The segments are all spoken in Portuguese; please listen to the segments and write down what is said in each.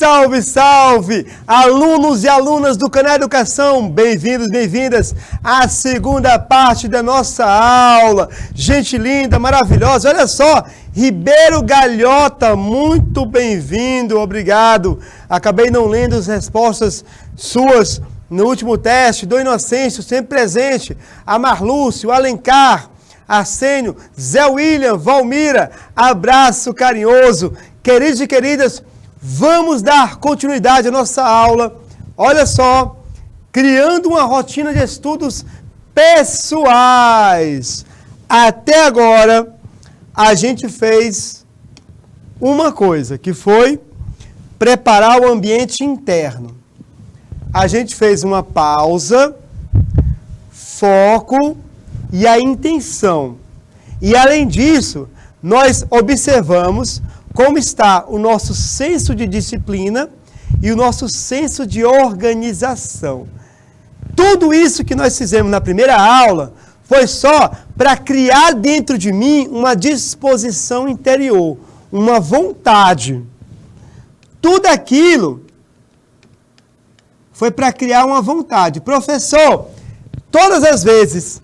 Salve, salve! Alunos e alunas do canal Educação, bem-vindos, bem-vindas à segunda parte da nossa aula. Gente linda, maravilhosa, olha só, Ribeiro Galhota, muito bem-vindo, obrigado. Acabei não lendo as respostas suas no último teste. Do Inocêncio, sempre presente. A Marlúcio, Alencar, Arsênio, Zé William, Valmira, abraço carinhoso. Queridos e queridas, vamos dar continuidade à nossa aula. Olha só, criando uma rotina de estudos pessoais. Até agora, a gente fez uma coisa, que foi preparar o ambiente interno. A gente fez uma pausa, foco e a intenção. E além disso, nós observamos como está o nosso senso de disciplina e o nosso senso de organização. Tudo isso que nós fizemos na primeira aula foi só para criar dentro de mim uma disposição interior, uma vontade. Tudo aquilo foi para criar uma vontade. Professor, todas as vezes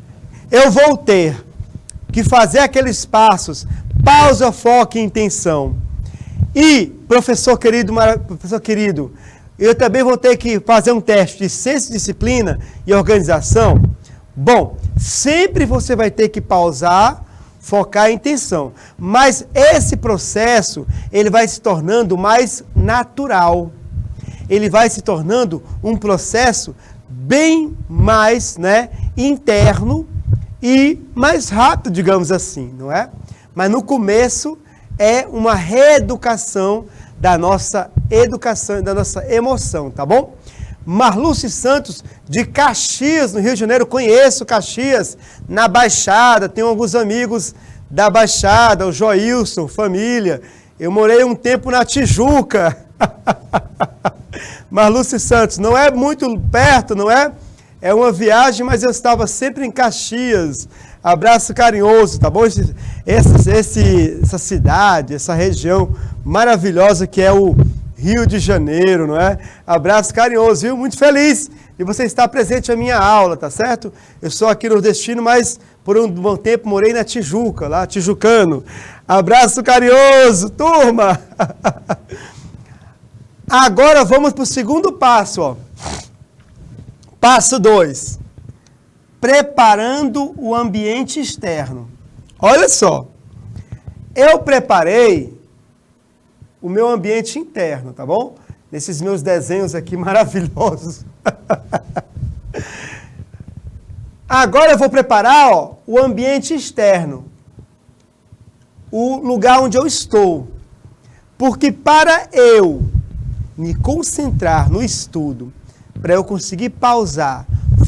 eu vou ter que fazer aqueles passos, pausa, foco e intenção. E, professor querido, eu também vou ter que fazer um teste de senso, disciplina e organização. Bom, sempre você vai ter que pausar, focar em intenção. Mas esse processo, ele vai se tornando mais natural. Ele vai se tornando um processo bem mais, interno e mais rápido, digamos assim, não é? Mas no começo é uma reeducação da nossa educação, da nossa emoção, tá bom? Marlúcio Santos, de Caxias, no Rio de Janeiro, conheço Caxias, na Baixada, tenho alguns amigos da Baixada, o Joilson, família. Eu morei um tempo na Tijuca. Marlúcio Santos, não é muito perto, não é? É uma viagem, mas eu estava sempre em Caxias. Abraço carinhoso, tá bom? Essa cidade, essa região maravilhosa que é o Rio de Janeiro, não é? Abraço carinhoso, viu? Muito feliz de você estar presente na minha aula, tá certo? Eu sou aqui nordestino, mas por um bom tempo morei na Tijuca, lá, tijucano. Abraço carinhoso, turma! Agora vamos para o segundo passo, ó. Passo 2. Preparando o ambiente externo. Olha só, eu preparei o meu ambiente interno, tá bom? Nesses meus desenhos aqui maravilhosos. Agora eu vou preparar, o ambiente externo. O lugar onde eu estou. Porque para eu me concentrar no estudo, para eu conseguir pausar,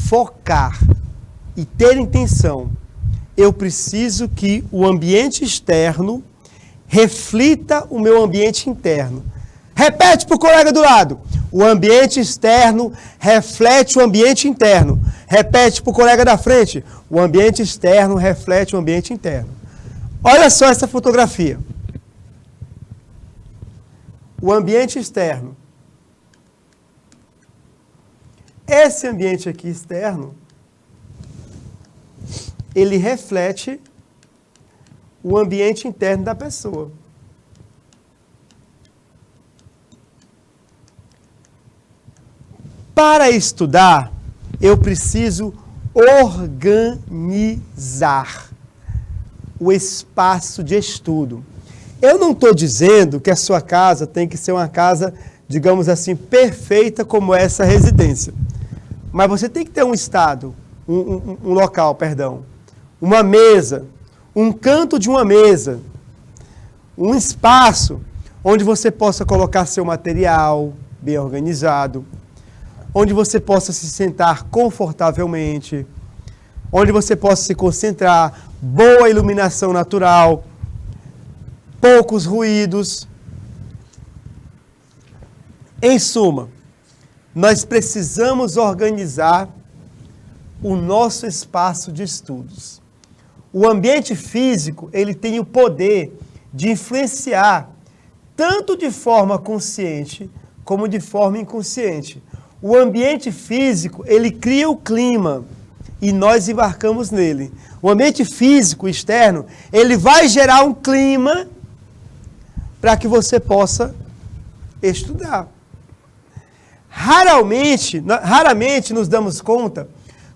focar e ter intenção, eu preciso que o ambiente externo reflita o meu ambiente interno. Repete para o colega do lado. O ambiente externo reflete o ambiente interno. Repete para o colega da frente. O ambiente externo reflete o ambiente interno. Olha só essa fotografia. O ambiente externo. Esse ambiente aqui externo, ele reflete o ambiente interno da pessoa. Para estudar, eu preciso organizar o espaço de estudo. Eu não estou dizendo que a sua casa tem que ser uma casa, digamos assim, perfeita como essa residência. Mas você tem que ter um estado, um local, uma mesa, um canto de uma mesa, um espaço onde você possa colocar seu material bem organizado, onde você possa se sentar confortavelmente, onde você possa se concentrar, boa iluminação natural, poucos ruídos. Em suma, nós precisamos organizar o nosso espaço de estudos. O ambiente físico, ele tem o poder de influenciar tanto de forma consciente como de forma inconsciente. O ambiente físico, ele cria o clima e nós embarcamos nele. O ambiente físico externo, ele vai gerar um clima para que você possa estudar. Raramente nos damos conta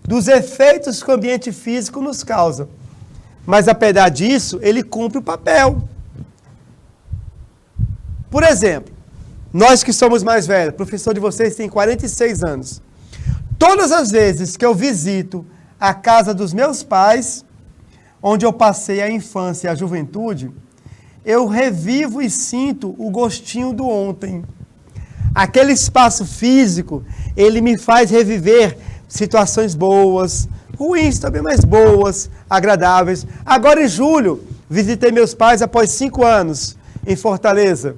dos efeitos que o ambiente físico nos causa. Mas, apesar disso, ele cumpre o papel. Por exemplo, nós que somos mais velhos, o professor de vocês tem 46 anos. Todas as vezes que eu visito a casa dos meus pais, onde eu passei a infância e a juventude, eu revivo e sinto o gostinho do ontem. Aquele espaço físico, ele me faz reviver situações boas, ruins também, mas boas, agradáveis. Agora em julho, visitei meus pais após 5 anos em Fortaleza.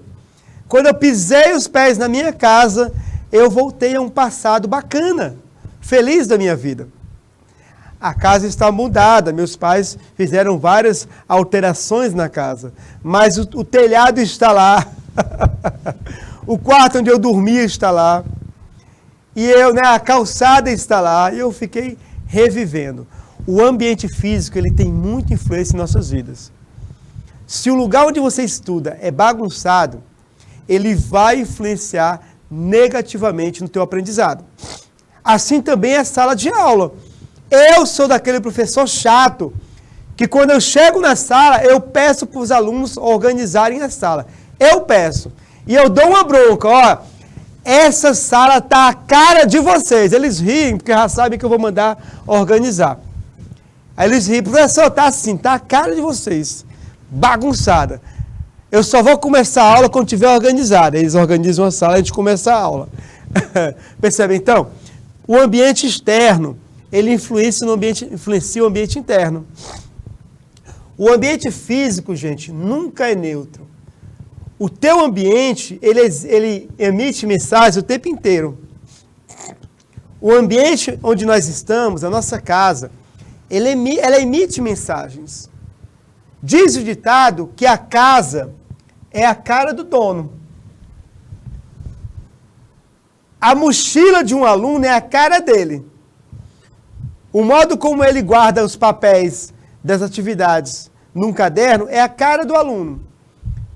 Quando eu pisei os pés na minha casa, eu voltei a um passado bacana, feliz da minha vida. A casa está mudada, meus pais fizeram várias alterações na casa, mas o telhado está lá, o quarto onde eu dormia está lá, e a calçada está lá, e eu fiquei revivendo. O ambiente físico, ele tem muita influência em nossas vidas. Se o lugar onde você estuda é bagunçado, ele vai influenciar negativamente no teu aprendizado. Assim também é a sala de aula. Eu sou daquele professor chato, que quando eu chego na sala, eu peço para os alunos organizarem a sala. Eu peço. E eu dou uma bronca, ó, essa sala está a cara de vocês. Eles riem, porque já sabem que eu vou mandar organizar. Aí eles riem, professor, tá assim, tá a cara de vocês, bagunçada. Eu só vou começar a aula quando tiver organizada. Eles organizam a sala e a gente começa a aula. Percebe, então? O ambiente externo, ele influencia o ambiente interno. O ambiente físico, gente, nunca é neutro. O teu ambiente, ele emite mensagens o tempo inteiro. O ambiente onde nós estamos, a nossa casa, ela emite mensagens. Diz o ditado que a casa é a cara do dono. A mochila de um aluno é a cara dele. O modo como ele guarda os papéis das atividades num caderno é a cara do aluno.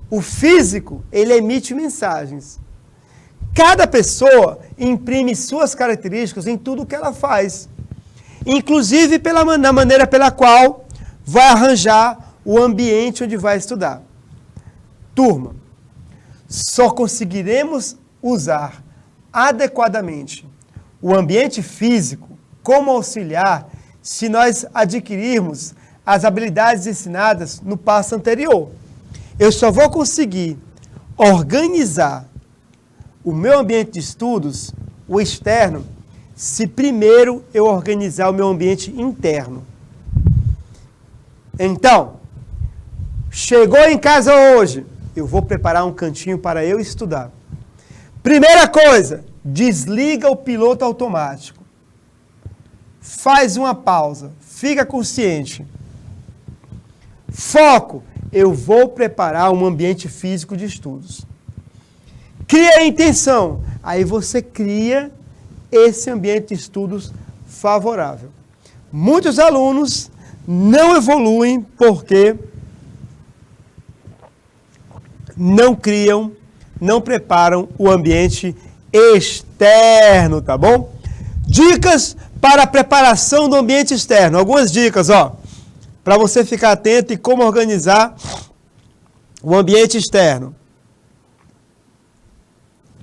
O físico, ele emite mensagens. Cada pessoa imprime suas características em tudo que ela faz. Inclusive na maneira pela qual vai arranjar o ambiente onde vai estudar. Turma, só conseguiremos usar adequadamente o ambiente físico como auxiliar se nós adquirirmos as habilidades ensinadas no passo anterior. Eu só vou conseguir organizar o meu ambiente de estudos, o externo, se primeiro eu organizar o meu ambiente interno. Então, chegou em casa hoje, eu vou preparar um cantinho para eu estudar. Primeira coisa, desliga o piloto automático. Faz uma pausa, fica consciente. Foco, eu vou preparar um ambiente físico de estudos. Cria a intenção, aí você cria esse ambiente de estudos favorável. Muitos alunos não evoluem porque não criam, não preparam o ambiente externo, tá bom? Dicas para a preparação do ambiente externo. Algumas dicas, ó, para você ficar atento e como organizar o ambiente externo.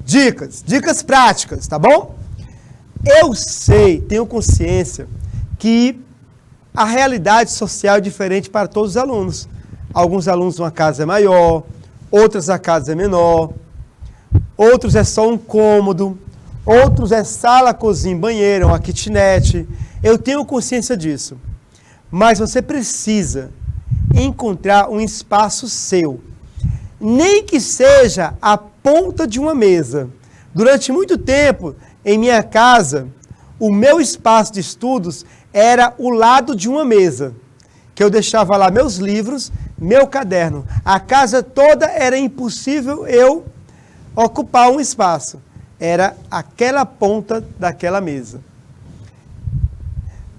Dicas práticas, tá bom? Eu sei, tenho consciência que a realidade social é diferente para todos os alunos. Alguns alunos uma casa é maior, outros a casa é menor, outros é só um cômodo, outros é sala, cozinha, banheiro, uma kitnet. Eu tenho consciência disso. Mas você precisa encontrar um espaço seu. Nem que seja a ponta de uma mesa. Durante muito tempo, em minha casa, o meu espaço de estudos era o lado de uma mesa, que eu deixava lá meus livros, meu caderno. A casa toda era impossível eu ocupar um espaço. era aquela ponta daquela mesa.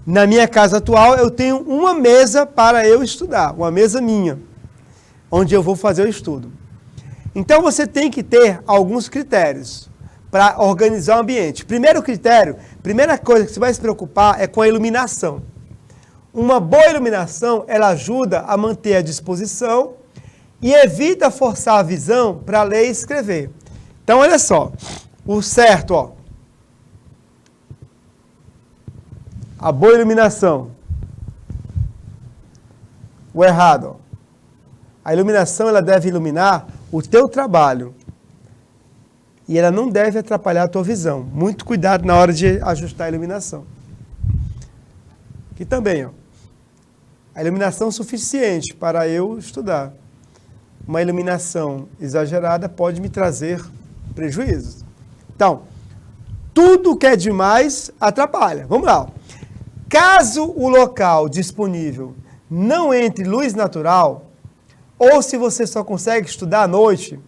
Na minha casa atual, eu tenho uma mesa para eu estudar, uma mesa minha, onde eu vou fazer o estudo. Então, você tem que ter alguns critérios para organizar o ambiente. Primeiro critério, primeira coisa que você vai se preocupar é com a iluminação. Uma boa iluminação, ela ajuda a manter a disposição e evita forçar a visão para ler e escrever. Então, olha só, o certo, ó. A boa iluminação. O errado, ó. A iluminação, ela deve iluminar o teu trabalho. E ela não deve atrapalhar a tua visão. Muito cuidado na hora de ajustar a iluminação. Aqui também, ó. A iluminação suficiente para eu estudar. Uma iluminação exagerada pode me trazer prejuízos. Então, tudo que é demais atrapalha. Vamos lá. Caso o local disponível não entre luz natural, ou se você só consegue estudar à noite,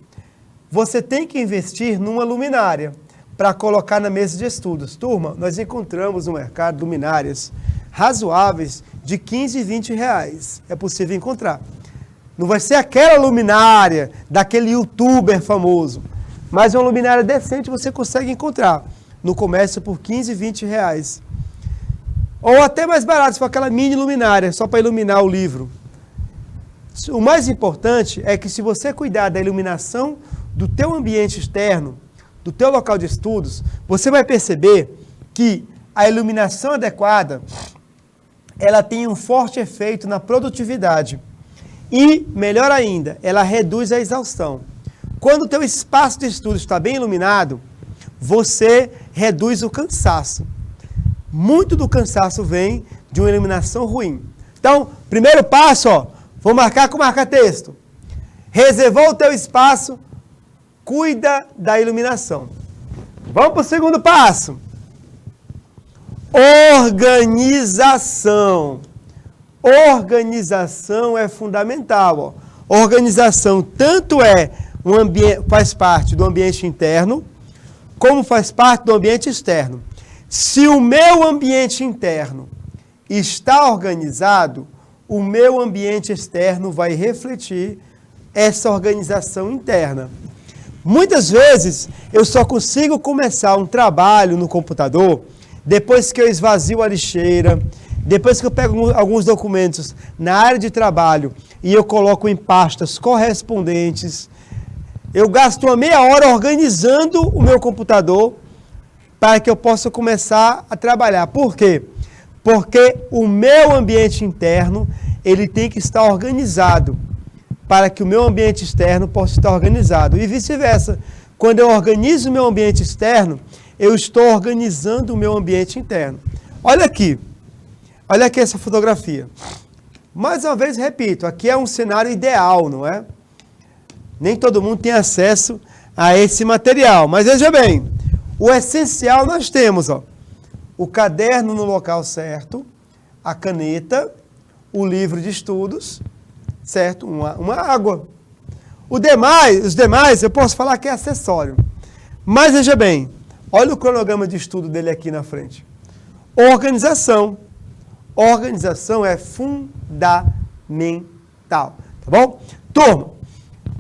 você tem que investir numa luminária para colocar na mesa de estudos. Turma, nós encontramos no mercado luminárias razoáveis de 15 e 20 reais. É possível encontrar. Não vai ser aquela luminária daquele youtuber famoso, mas uma luminária decente você consegue encontrar no comércio por 15 e 20 reais. Ou até mais barato, se for aquela mini luminária, só para iluminar o livro. O mais importante é que se você cuidar da iluminação do teu ambiente externo, do teu local de estudos, você vai perceber que a iluminação adequada, ela tem um forte efeito na produtividade. E, melhor ainda, ela reduz a exaustão. Quando o teu espaço de estudo está bem iluminado, você reduz o cansaço. Muito do cansaço vem de uma iluminação ruim. Então, primeiro passo, ó, vou marcar com marca-texto. Reservou o teu espaço, cuida da iluminação. Vamos para o segundo passo. Organização. Organização é fundamental. Ó. Organização tanto faz parte do ambiente interno, como faz parte do ambiente externo. Se o meu ambiente interno está organizado, o meu ambiente externo vai refletir essa organização interna. Muitas vezes, eu só consigo começar um trabalho no computador depois que eu esvazio a lixeira, depois que eu pego alguns documentos na área de trabalho e eu coloco em pastas correspondentes. Eu gasto uma meia hora organizando o meu computador para que eu possa começar a trabalhar. Por quê? Porque o meu ambiente interno, ele tem que estar organizado para que o meu ambiente externo possa estar organizado. E vice-versa. Quando eu organizo o meu ambiente externo, eu estou organizando o meu ambiente interno. Olha aqui. Olha aqui essa fotografia. Mais uma vez, repito, aqui é um cenário ideal, não é? Nem todo mundo tem acesso a esse material. Mas veja bem, o essencial nós temos, ó, o caderno no local certo, a caneta, o livro de estudos, certo? Uma água. Os demais, eu posso falar que é acessório. Mas veja bem, olha o cronograma de estudo dele aqui na frente. Organização. Organização é fundamental, tá bom? Turma,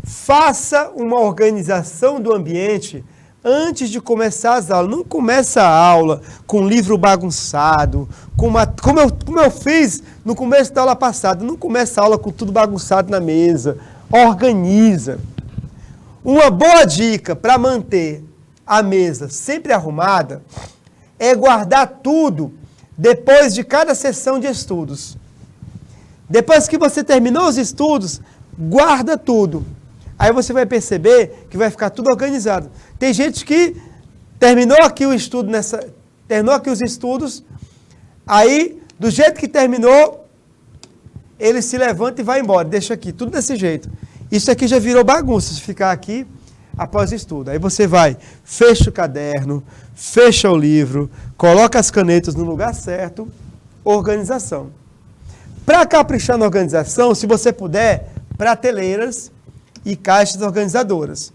faça uma organização do ambiente antes de começar as aulas. Não começa a aula com livro bagunçado, como eu fiz no começo da aula passada. Não começa a aula com tudo bagunçado na mesa. Organiza. Uma boa dica para manter a mesa sempre arrumada é guardar tudo depois de cada sessão de estudos. Depois que você terminou os estudos, guarda tudo. Aí você vai perceber que vai ficar tudo organizado. Tem gente que terminou aqui o estudo terminou aqui os estudos, aí do jeito que terminou, ele se levanta e vai embora, deixa aqui, tudo desse jeito. Isso aqui já virou bagunça, se ficar aqui após o estudo. Aí você vai, fecha o caderno, fecha o livro, coloca as canetas no lugar certo, organização. Para caprichar na organização, se você puder, prateleiras e caixas organizadoras.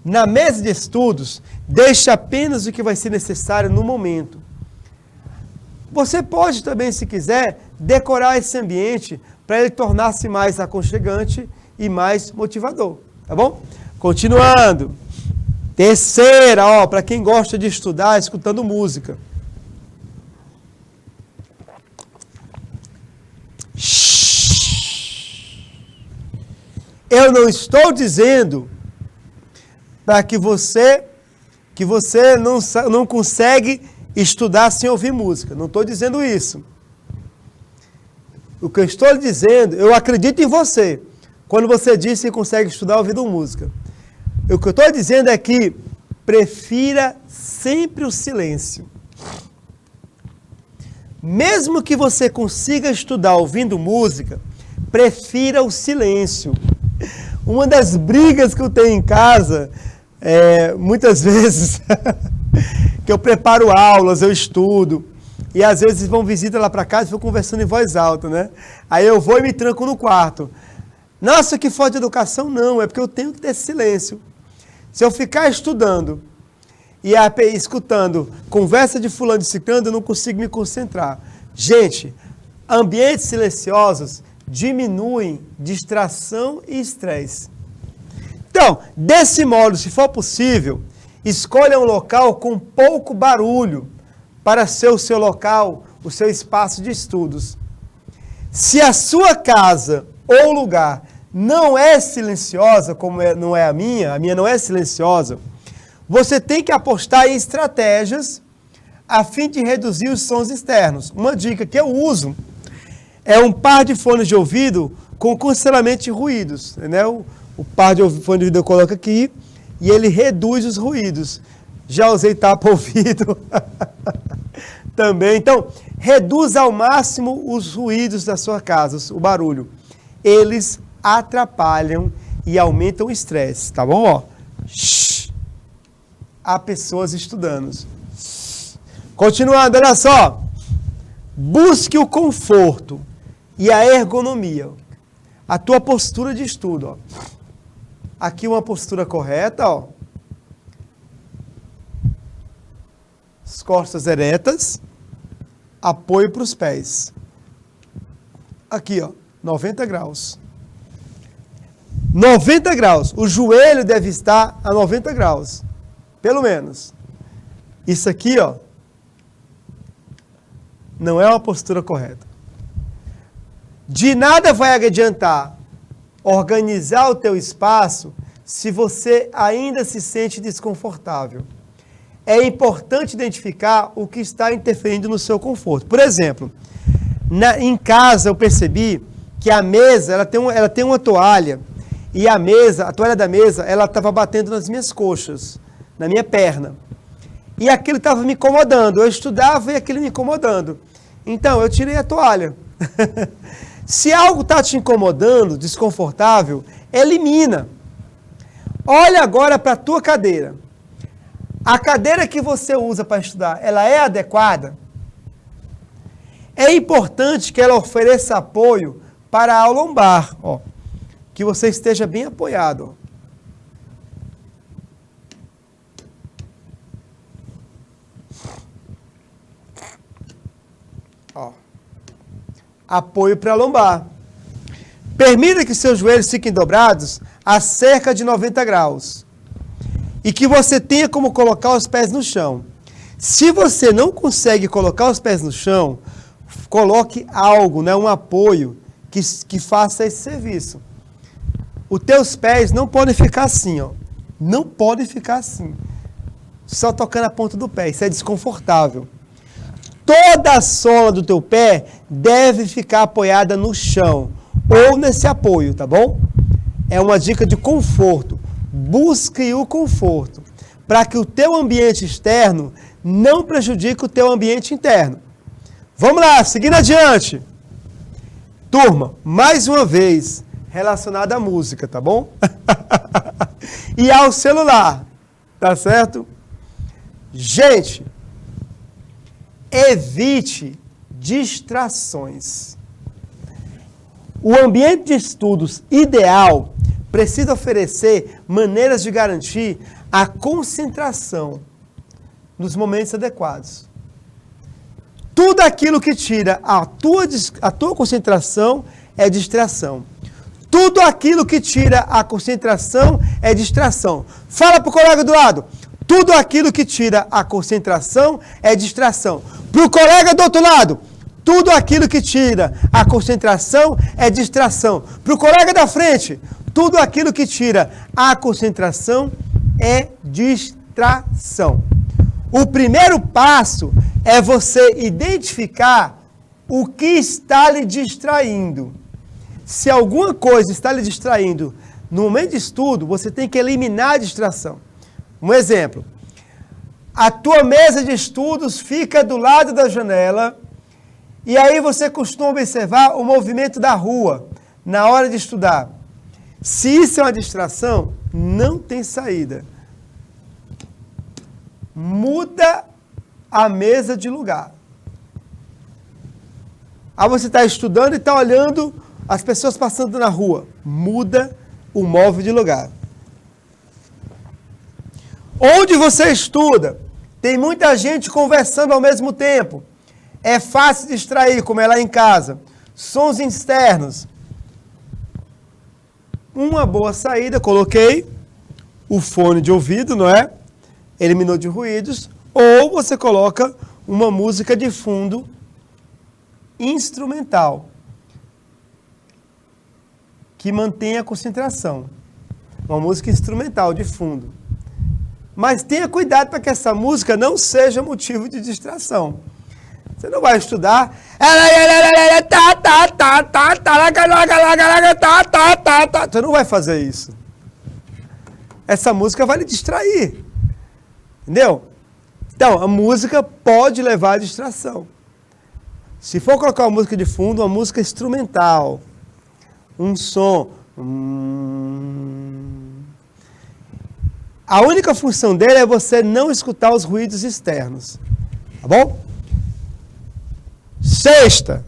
Na mesa de estudos, deixe apenas o que vai ser necessário no momento. Você pode também, se quiser, decorar esse ambiente para ele tornar-se mais aconchegante e mais motivador, tá bom? Continuando. Terceira, ó, para quem gosta de estudar, escutando música. Eu não estou dizendo para que você não consegue estudar sem ouvir música. Não estou dizendo isso. O que eu estou dizendo, eu acredito em você, quando você diz que consegue estudar ouvindo música. O que eu estou dizendo é que prefira sempre o silêncio. Mesmo que você consiga estudar ouvindo música, prefira o silêncio. Uma das brigas que eu tenho em casa, muitas vezes, que eu preparo aulas, eu estudo, e às vezes vão visita lá para casa e ficam conversando em voz alta, né? Aí eu vou e me tranco no quarto. Nossa, que falta de educação? Não, é porque eu tenho que ter silêncio. Se eu ficar estudando e escutando conversa de fulano e ciclano, eu não consigo me concentrar. Gente, ambientes silenciosos diminuem distração e estresse. Então, desse modo, se for possível, escolha um local com pouco barulho para ser o seu local, o seu espaço de estudos. Se a sua casa ou lugar não é silenciosa, como não é a minha não é silenciosa, você tem que apostar em estratégias a fim de reduzir os sons externos. Uma dica que eu uso é um par de fones de ouvido com cancelamento de ruídos. Né? O par de fones de ouvido eu coloco aqui e ele reduz os ruídos. Já usei tapa-ouvido também. Então, reduz ao máximo os ruídos da sua casa, o barulho. Eles atrapalham e aumentam o estresse, tá bom? Ó. Há pessoas estudando. Continuando, olha só. Busque o conforto e a ergonomia. A tua postura de estudo, ó. Aqui uma postura correta, ó. As costas eretas, apoio para os pés. Aqui, ó, 90 graus. 90 graus. O joelho deve estar a 90 graus. Pelo menos. Isso aqui, ó, não é uma postura correta. De nada vai adiantar organizar o teu espaço se você ainda se sente desconfortável. É importante identificar o que está interferindo no seu conforto. Por exemplo, em casa eu percebi que a mesa, ela tem uma toalha, e a toalha da mesa, ela estava batendo nas minhas coxas, na minha perna. E aquilo estava me incomodando. Eu estudava e aquilo me incomodando. Então, eu tirei a toalha. Se algo está te incomodando, desconfortável, elimina. Olha agora para a tua cadeira. A cadeira que você usa para estudar, ela é adequada? É importante que ela ofereça apoio para a lombar, ó, que você esteja bem apoiado. Ó. Apoio para a lombar. Permita que seus joelhos fiquem dobrados a cerca de 90 graus. E que você tenha como colocar os pés no chão. Se você não consegue colocar os pés no chão, coloque algo, né, um apoio que faça esse serviço. Os teus pés não podem ficar assim, ó. Não podem ficar assim. Só tocando a ponta do pé. Isso é desconfortável. Toda a sola do teu pé deve ficar apoiada no chão ou nesse apoio, tá bom? É uma dica de conforto. Busque o conforto para que o teu ambiente externo não prejudique o teu ambiente interno. Vamos lá, seguindo adiante. Turma, mais uma vez, relacionada à música, tá bom? E ao celular, tá certo? Gente, evite distrações. O ambiente de estudos ideal precisa oferecer maneiras de garantir a concentração nos momentos adequados. Tudo aquilo que tira a tua concentração é distração. Tudo aquilo que tira a concentração é distração. Fala para o colega do lado. Tudo aquilo que tira a concentração é distração. Para o colega do outro lado. Tudo aquilo que tira a concentração é distração. Para o colega da frente. Tudo aquilo que tira a concentração é distração. O primeiro passo é você identificar o que está lhe distraindo. Se alguma coisa está lhe distraindo no momento de estudo, você tem que eliminar a distração. Um exemplo. A tua mesa de estudos fica do lado da janela e aí você costuma observar o movimento da rua na hora de estudar. Se isso é uma distração, não tem saída. Muda a mesa de lugar. Aí você está estudando e está olhando as pessoas passando na rua. Muda o móvel de lugar. Onde você estuda, tem muita gente conversando ao mesmo tempo. É fácil distrair, como é lá em casa. Sons externos. Uma boa saída, coloquei o fone de ouvido, não é? Eliminou de ruídos. Ou você coloca uma música de fundo instrumental, que mantém a concentração. Uma música instrumental de fundo. Mas tenha cuidado para que essa música não seja motivo de distração. Você não vai estudar. Você não vai fazer isso. Essa música vai lhe distrair. Entendeu? Então, a música pode levar à distração. Se for colocar uma música de fundo, uma música instrumental, um som. A única função dele é você não escutar os ruídos externos. Tá bom? Sexta.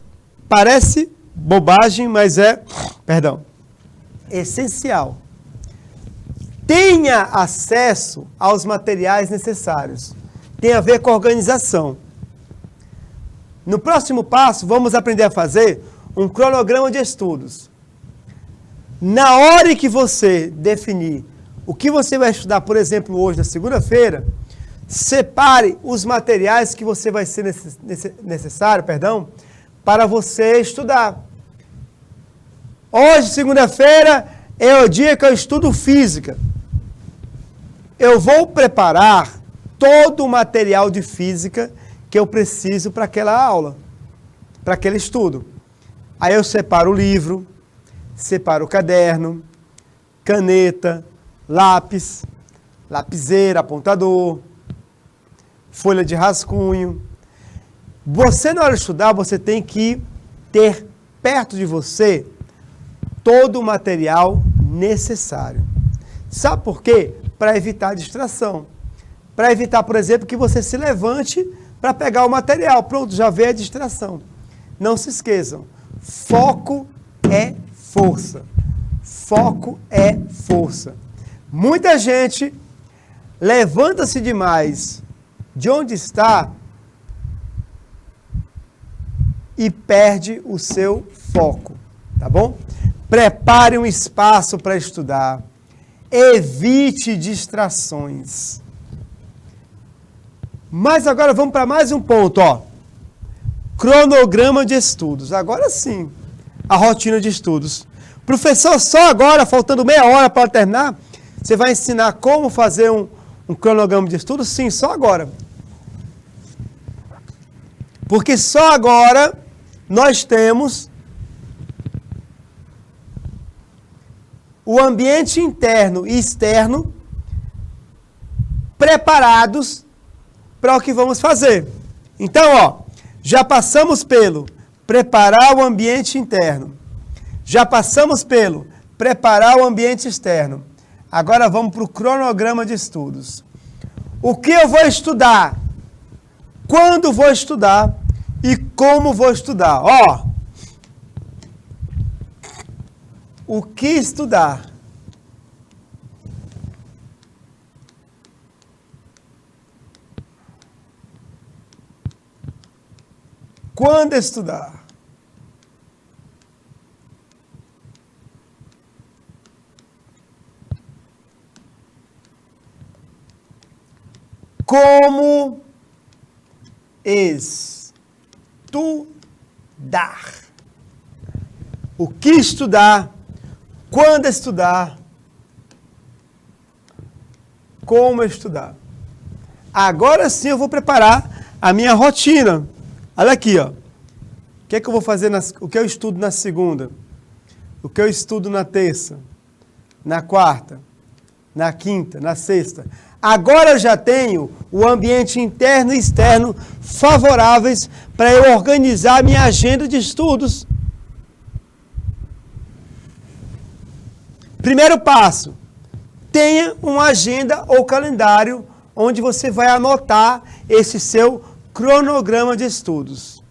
Parece bobagem, mas é, essencial. Tenha acesso aos materiais necessários. Tem a ver com a organização. No próximo passo, vamos aprender a fazer um cronograma de estudos. Na hora que você definir o que você vai estudar, por exemplo, hoje, na segunda-feira, separe os materiais que você vai ser necessário, para você estudar. Hoje, segunda-feira, é o dia que eu estudo física. Eu vou preparar todo o material de física que eu preciso para aquela aula, para aquele estudo. Aí eu separo o livro, separo o caderno, caneta, lápis, lapiseira, apontador, folha de rascunho. Você, na hora de estudar, você tem que ter perto de você todo o material necessário. Sabe por quê? Para evitar distração. Para evitar, por exemplo, que você se levante para pegar o material. Pronto, já veio a distração. Não se esqueçam, foco é força. Foco é força. Muita gente levanta-se demais de onde está e perde o seu foco, tá bom? Prepare um espaço para estudar. Evite distrações. Mas agora vamos para mais um ponto, ó. Cronograma de estudos. Agora sim, a rotina de estudos. Professor, só agora, faltando meia hora para terminar, você vai ensinar como fazer um cronograma de estudos? Sim, só agora. Porque só agora nós temos o ambiente interno e externo preparados para o que vamos fazer. Então, ó, já passamos pelo preparar o ambiente interno. Já passamos pelo preparar o ambiente externo. Agora vamos para o cronograma de estudos. O que eu vou estudar? Quando vou estudar? E como vou estudar? Ó, o que estudar? Quando estudar? Como estudar? O que estudar? Quando estudar? Como estudar? Agora sim eu vou preparar a minha rotina. Olha aqui, ó. O que é que eu vou fazer? O que eu estudo na segunda? O que eu estudo na terça? Na quarta? Na quinta? Na sexta? Agora eu já tenho o ambiente interno e externo favoráveis para eu organizar minha agenda de estudos. Primeiro passo, tenha uma agenda ou calendário onde você vai anotar esse seu cronograma de estudos.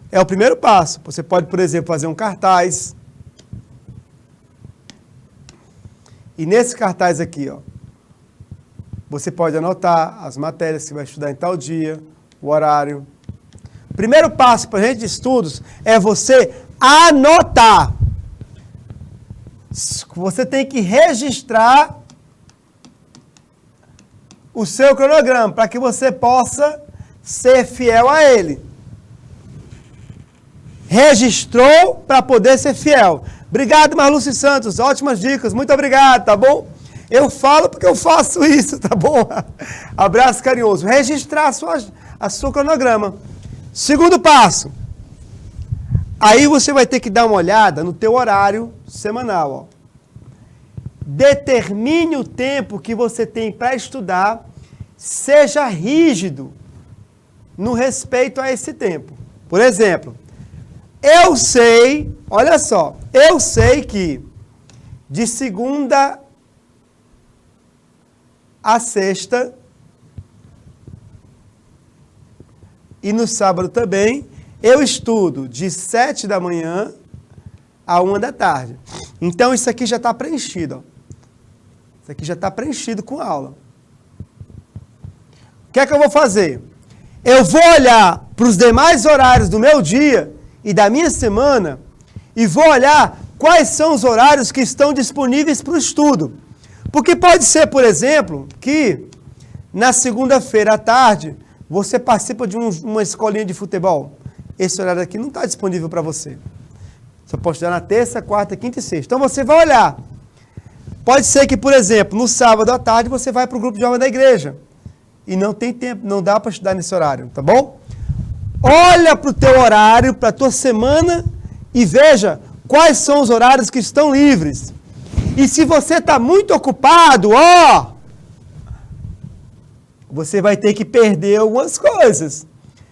É o primeiro passo. Você pode, por exemplo, fazer um cartaz. E nesse cartaz aqui, ó, você pode anotar as matérias que você vai estudar em tal dia, o horário. O primeiro passo para a gente de estudos é você anotar. Você tem que registrar o seu cronograma para que você possa ser fiel a ele. Registrou para poder ser fiel. Obrigado, Marluce Santos. Ótimas dicas. Muito obrigado, tá bom? Eu falo porque eu faço isso, tá bom? Abraço carinhoso. Registrar a sua cronograma. Segundo passo. Aí você vai ter que dar uma olhada no teu horário semanal, ó. Determine o tempo que você tem para estudar. Seja rígido no respeito a esse tempo. Por exemplo, eu sei, olha só, eu sei que de segunda a sexta e no sábado também, eu estudo de 7 da manhã a 1 da tarde. Então isso aqui já está preenchido. Ó. Isso aqui já está preenchido com aula. O que é que eu vou fazer? Eu vou olhar para os demais horários do meu dia e da minha semana e vou olhar quais são os horários que estão disponíveis para o estudo. Porque pode ser, por exemplo, que na segunda-feira à tarde você participa de uma escolinha de futebol. Esse horário aqui não está disponível para você. Você pode estudar na terça, quarta, quinta e sexta. Então você vai olhar. Pode ser que, por exemplo, no sábado à tarde você vai para o grupo de jovens da igreja. E não tem tempo, não dá para estudar nesse horário, tá bom? Olha para o teu horário, para a tua semana e veja quais são os horários que estão livres. E se você está muito ocupado, ó, você vai ter que perder algumas coisas.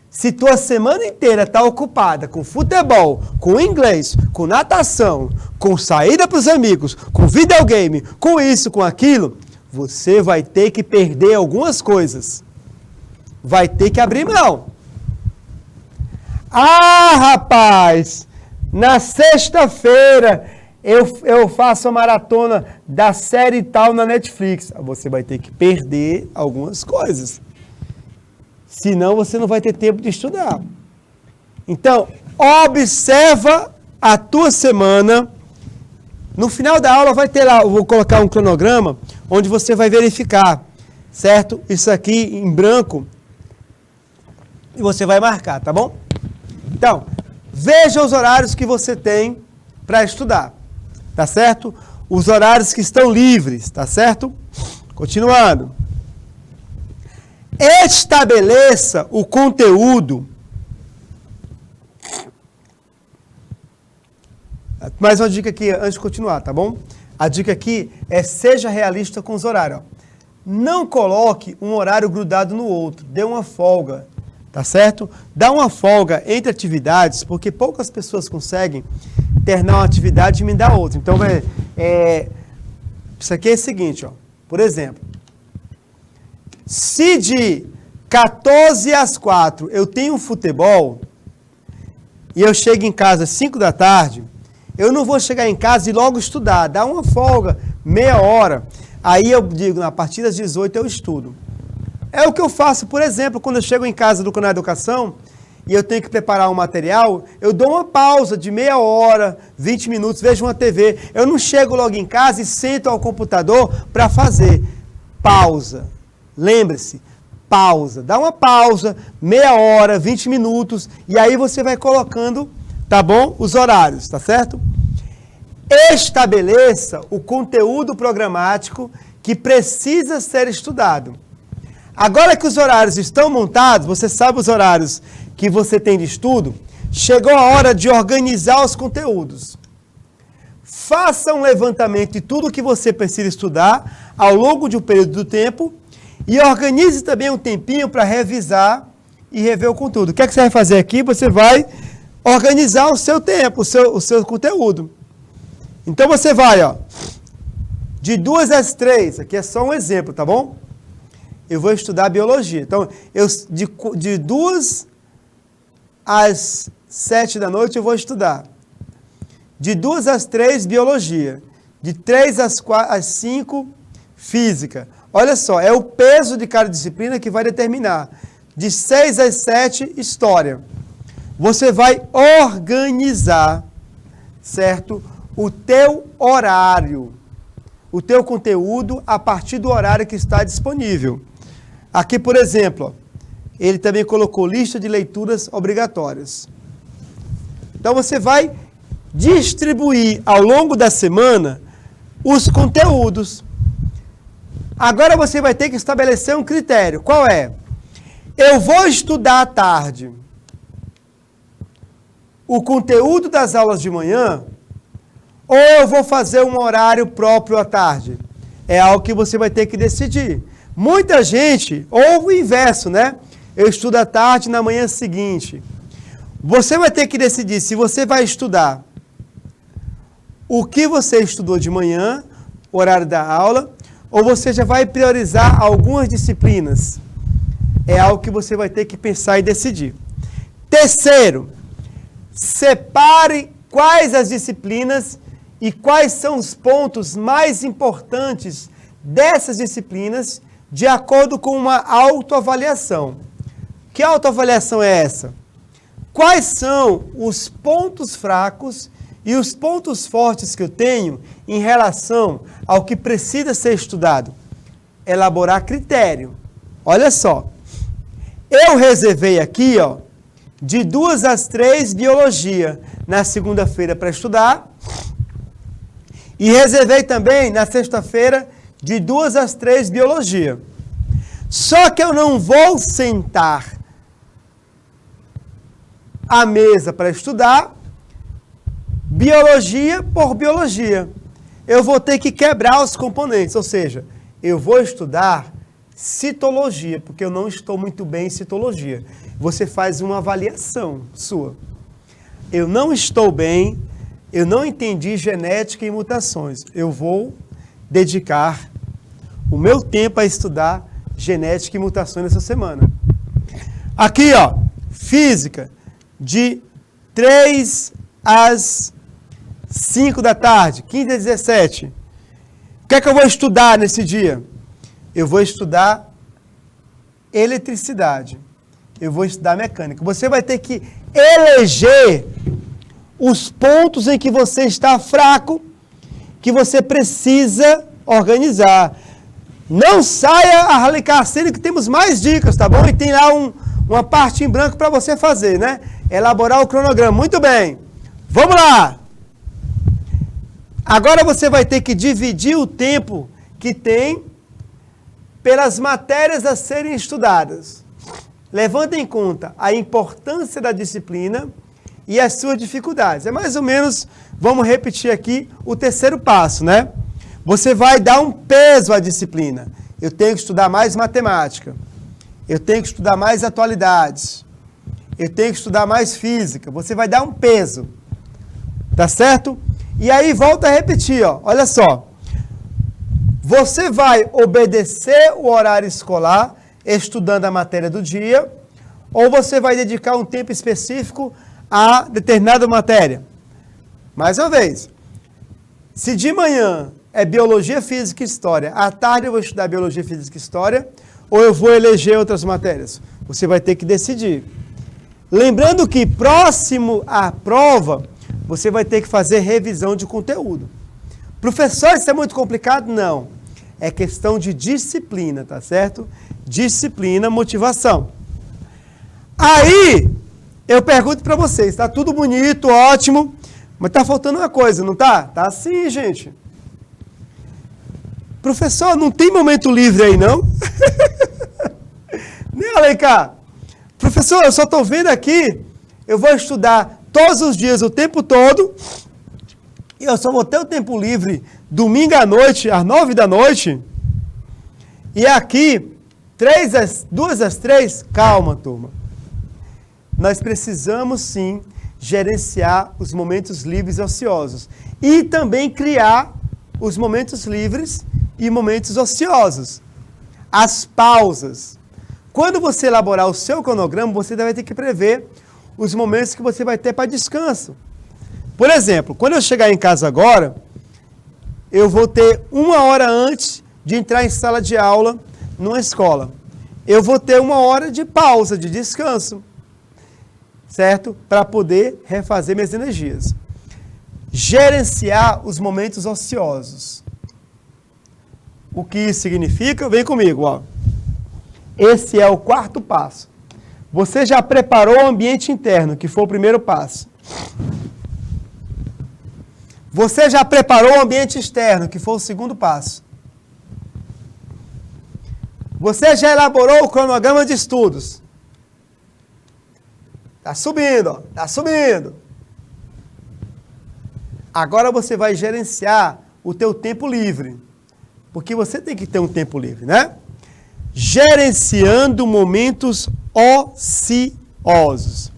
Se tua semana inteira está ocupada com futebol, com inglês, com natação, com saída para os amigos, com videogame, com isso, com aquilo, você vai ter que perder algumas coisas. Vai ter que abrir mão. Ah, rapaz, na sexta-feira eu faço a maratona da série tal na Netflix. Você vai ter que perder algumas coisas. Senão você não vai ter tempo de estudar. Então, observa a tua semana. No final da aula vai ter lá, eu vou colocar um cronograma, onde você vai verificar, certo? Isso aqui em branco. E você vai marcar, tá bom? Então, veja os horários que você tem para estudar, tá certo? Os horários que estão livres, tá certo? Continuando. Estabeleça o conteúdo. Mais uma dica aqui antes de continuar, tá bom? A dica aqui é seja realista com os horários. Ó. Não coloque um horário grudado no outro. Dê uma folga, tá certo? Dá uma folga entre atividades, porque poucas pessoas conseguem terminar uma atividade e me dar outra. Então, isso aqui é o seguinte, ó. Por exemplo, se de 14 às 4 eu tenho futebol e eu chego em casa às 5 da tarde, eu não vou chegar em casa e logo estudar. Dá uma folga, meia hora. Aí eu digo, a partir das 18 eu estudo. É o que eu faço, por exemplo, quando eu chego em casa do Canal Educação e eu tenho que preparar um material, eu dou uma pausa de meia hora, 20 minutos, vejo uma TV. Eu não chego logo em casa e sento ao computador para fazer. Pausa. Lembre-se, pausa. Dá uma pausa, meia hora, 20 minutos, e aí você vai colocando, tá bom? Os horários, tá certo? Estabeleça o conteúdo programático que precisa ser estudado. Agora que os horários estão montados, você sabe os horários que você tem de estudo, chegou a hora de organizar os conteúdos. Faça um levantamento de tudo que você precisa estudar ao longo de um período do tempo e organize também um tempinho para revisar e rever o conteúdo. O que é que você vai fazer aqui? Você vai organizar o seu tempo, o seu conteúdo. Então você vai, ó, de 2 às 3, aqui é só um exemplo, tá bom? Eu vou estudar biologia. Então, de 2 às 7 da noite eu vou estudar. De 2 às 3, biologia. De 3 às 5, física. Olha só, é o peso de cada disciplina que vai determinar. De 6 às 7, história. Você vai organizar, certo? O teu horário, o teu conteúdo a partir do horário que está disponível. Aqui, por exemplo, ó, ele também colocou lista de leituras obrigatórias. Então, você vai distribuir ao longo da semana os conteúdos. Agora, você vai ter que estabelecer um critério. Qual é? Eu vou estudar à tarde o conteúdo das aulas de manhã, ou eu vou fazer um horário próprio à tarde? É algo que você vai ter que decidir. Muita gente, ou o inverso, né? Eu estudo à tarde na manhã seguinte. Você vai ter que decidir se você vai estudar o que você estudou de manhã, o horário da aula, ou você já vai priorizar algumas disciplinas. É algo que você vai ter que pensar e decidir. Terceiro, separe quais as disciplinas e quais são os pontos mais importantes dessas disciplinas de acordo com uma autoavaliação. Que autoavaliação é essa? Quais são os pontos fracos e os pontos fortes que eu tenho em relação ao que precisa ser estudado? Elaborar critério. Olha só, eu reservei aqui, ó, de 2 às 3, biologia, na segunda-feira para estudar. E reservei também na sexta-feira, de 2 às 3, biologia. Só que eu não vou sentar à mesa para estudar biologia por biologia. Eu vou ter que quebrar os componentes, ou seja, eu vou estudar citologia, porque eu não estou muito bem em citologia. Você faz uma avaliação sua. Eu não estou bem, eu não entendi genética e mutações. Eu vou dedicar o meu tempo a estudar genética e mutações nessa semana. Aqui, ó, física, de 3 às 5 da tarde, 15 às 17. O que é que eu vou estudar nesse dia? Eu vou estudar eletricidade. Eu vou estudar mecânica. Você vai ter que eleger os pontos em que você está fraco, que você precisa organizar. Não saia a Ralicarcine, que temos mais dicas, tá bom? E tem lá uma parte em branco para você fazer, né? Elaborar o cronograma. Muito bem. Vamos lá. Agora você vai ter que dividir o tempo que tem pelas matérias a serem estudadas. Levando em conta a importância da disciplina e as suas dificuldades. É mais ou menos, vamos repetir aqui o terceiro passo, né? Você vai dar um peso à disciplina. Eu tenho que estudar mais matemática. Eu tenho que estudar mais atualidades. Eu tenho que estudar mais física. Você vai dar um peso. Tá certo? E aí volta a repetir, ó. Olha só. Você vai obedecer o horário escolar estudando a matéria do dia, ou você vai dedicar um tempo específico a determinada matéria? Mais uma vez, se de manhã é biologia, física e história, à tarde eu vou estudar biologia, física e história, ou eu vou eleger outras matérias? Você vai ter que decidir. Lembrando que próximo à prova, você vai ter que fazer revisão de conteúdo. Professor, isso é muito complicado? Não. É questão de disciplina, tá certo? Disciplina, motivação. Aí, eu pergunto para vocês, tá tudo bonito, ótimo, mas tá faltando uma coisa, não tá? Tá sim, gente. Professor, não tem momento livre aí, não? Né, Alencar? Professor, eu só estou vendo aqui, eu vou estudar todos os dias, o tempo todo, e eu só vou ter o tempo livre domingo à noite, às 9 da noite, e aqui, 2 às 3, calma, turma. Nós precisamos, sim, gerenciar os momentos livres e ociosos. E também criar os momentos livres e momentos ociosos. As pausas. Quando você elaborar o seu cronograma, você vai ter que prever os momentos que você vai ter para descanso. Por exemplo, quando eu chegar em casa agora, eu vou ter 1 hora antes de entrar em sala de aula numa escola. Eu vou ter 1 hora de pausa, de descanso, certo? Para poder refazer minhas energias. Gerenciar os momentos ociosos. O que isso significa? Vem comigo, ó. Esse é o 4º passo. Você já preparou o ambiente interno, que foi o primeiro passo. Você já preparou o ambiente externo, que foi o 2º passo. Você já elaborou o cronograma de estudos. Está subindo, ó. Está subindo. Agora você vai gerenciar o teu tempo livre. Porque você tem que ter um tempo livre, né? Gerenciando momentos ociosos.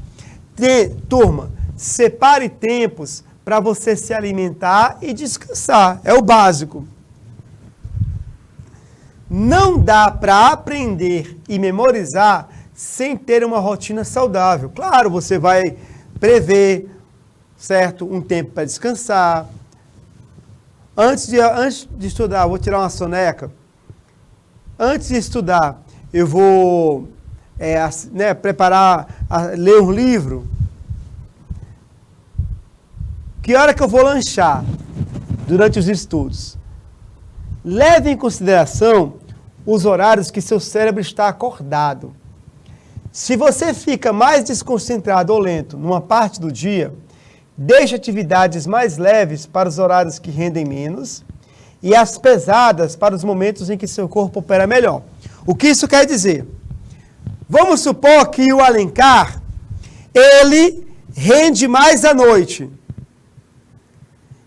Turma, separe tempos para você se alimentar e descansar. É o básico. Não dá para aprender e memorizar sem ter uma rotina saudável. Claro, você vai prever, certo, um tempo para descansar. Antes de estudar, vou tirar uma soneca. Antes de estudar, eu vou ler um livro. Que hora que eu vou lanchar durante os estudos? Leve em consideração os horários que seu cérebro está acordado. Se você fica mais desconcentrado ou lento numa parte do dia, deixe atividades mais leves para os horários que rendem menos e as pesadas para os momentos em que seu corpo opera melhor. O que isso quer dizer? Vamos supor que o Alencar, ele rende mais à noite.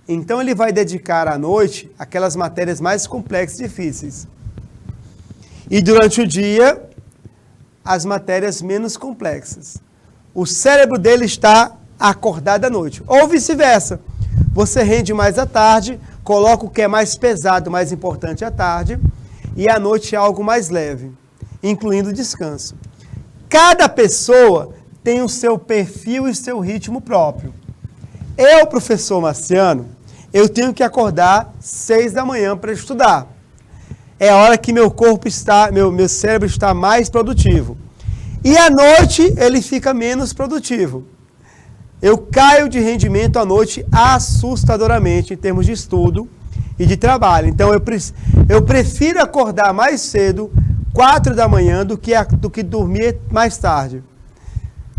Então ele vai dedicar à noite aquelas matérias mais complexas e difíceis. E durante o dia, as matérias menos complexas. O cérebro dele está acordado à noite. Ou vice-versa. Você rende mais à tarde, coloca o que é mais pesado, mais importante à tarde, e à noite é algo mais leve, incluindo o descanso. Cada pessoa tem o seu perfil e seu ritmo próprio. Eu, professor Marciano, eu tenho que acordar 6 da manhã para estudar. É a hora que meu corpo está, meu cérebro está mais produtivo. E à noite ele fica menos produtivo. Eu caio de rendimento à noite assustadoramente em termos de estudo e de trabalho. Então eu prefiro acordar mais cedo, 4 da manhã, do que dormir mais tarde.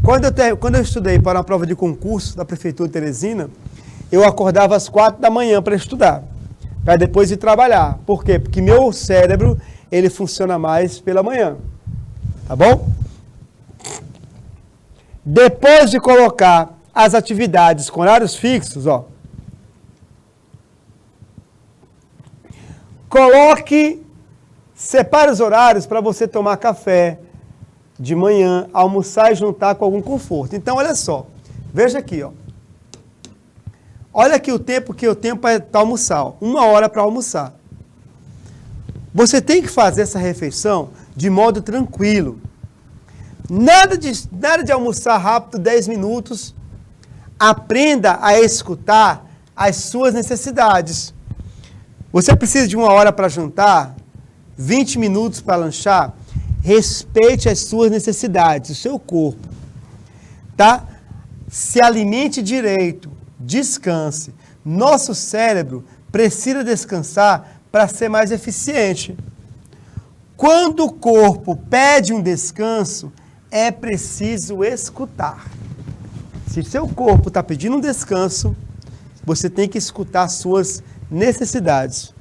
Quando eu estudei para uma prova de concurso da Prefeitura de Teresina, eu acordava às 4 da manhã para estudar, para depois ir trabalhar. Por quê? Porque meu cérebro, ele funciona mais pela manhã. Tá bom? Depois de colocar as atividades com horários fixos, ó, separe os horários para você tomar café de manhã, almoçar e juntar com algum conforto. Então, olha só, veja aqui, ó. Olha aqui o tempo que eu tenho para almoçar, ó, 1 hora para almoçar. Você tem que fazer essa refeição de modo tranquilo. Nada de almoçar rápido, 10 minutos. Aprenda a escutar as suas necessidades. Você precisa de 1 hora para jantar, 20 minutos para lanchar. Respeite as suas necessidades, o seu corpo. tá? Se alimente direito, descanse. Nosso cérebro precisa descansar para ser mais eficiente. Quando o corpo pede um descanso, é preciso escutar. Se seu corpo está pedindo um descanso, você tem que escutar suas necessidades.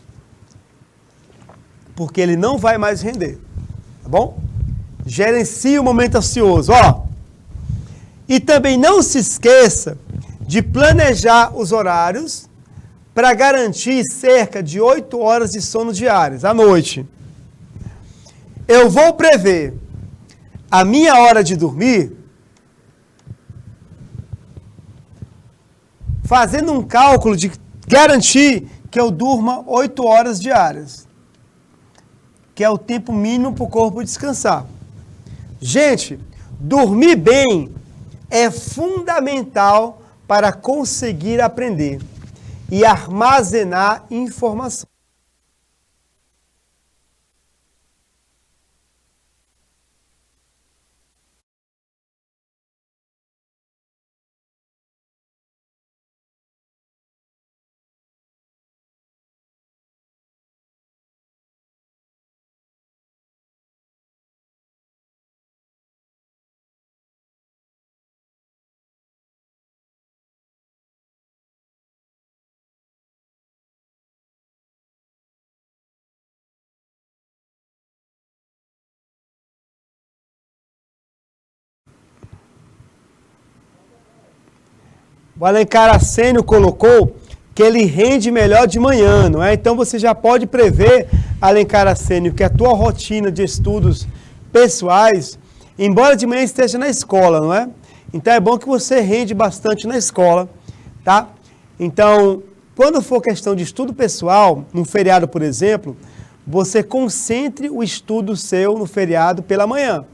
Porque ele não vai mais render. Tá bom? Gerencie o momento ansioso. Ó. E também não se esqueça de planejar os horários para garantir cerca de 8 horas de sono diárias, à noite. Eu vou prever a minha hora de dormir fazendo um cálculo de garantir que eu durma 8 horas diárias, que é o tempo mínimo para o corpo descansar. Gente, dormir bem é fundamental para conseguir aprender e armazenar informação. O Alencar Assênio colocou que ele rende melhor de manhã, não é? Então você já pode prever, Alencar Assênio, que a tua rotina de estudos pessoais, embora de manhã esteja na escola, não é? Então é bom que você rende bastante na escola, tá? Então, quando for questão de estudo pessoal, num feriado, por exemplo, você concentre o estudo seu no feriado pela manhã,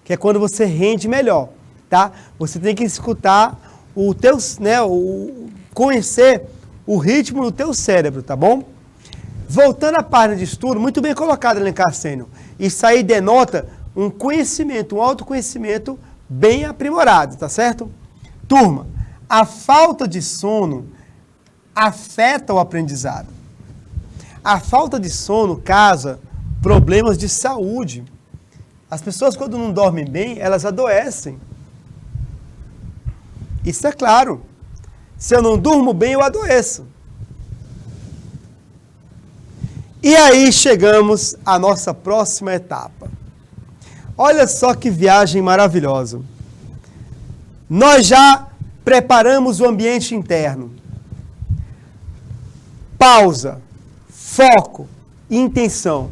que é quando você rende melhor, tá? Você tem que escutar o teu, né, conhecer o ritmo do teu cérebro, tá bom? Voltando à página de estudo, muito bem colocado, Alencar Assênio. Isso aí denota um conhecimento, um autoconhecimento bem aprimorado, tá certo? Turma, a falta de sono afeta o aprendizado. A falta de sono causa problemas de saúde. As pessoas, quando não dormem bem, elas adoecem. Isso é claro. Se eu não durmo bem, eu adoeço. E aí chegamos à nossa próxima etapa. Olha só que viagem maravilhosa. Nós já preparamos o ambiente interno. Pausa, foco, intenção.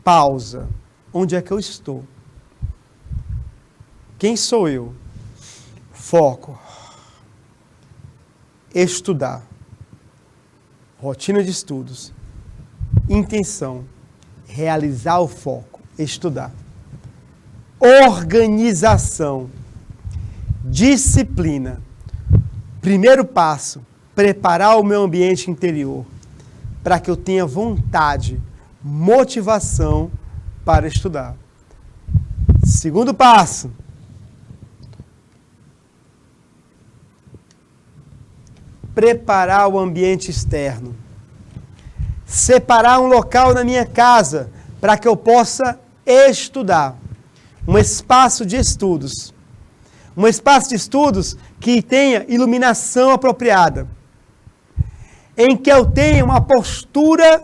Pausa. Onde é que eu estou? Quem sou eu? Foco. Estudar. Rotina de estudos. Intenção. Realizar o foco. Estudar. Organização. Disciplina. Primeiro passo, preparar o meu ambiente interior para que eu tenha vontade, motivação para estudar. Segundo passo, preparar o ambiente externo. Separar um local na minha casa para que eu possa estudar. Um espaço de estudos. Um espaço de estudos que tenha iluminação apropriada. Em que eu tenha uma postura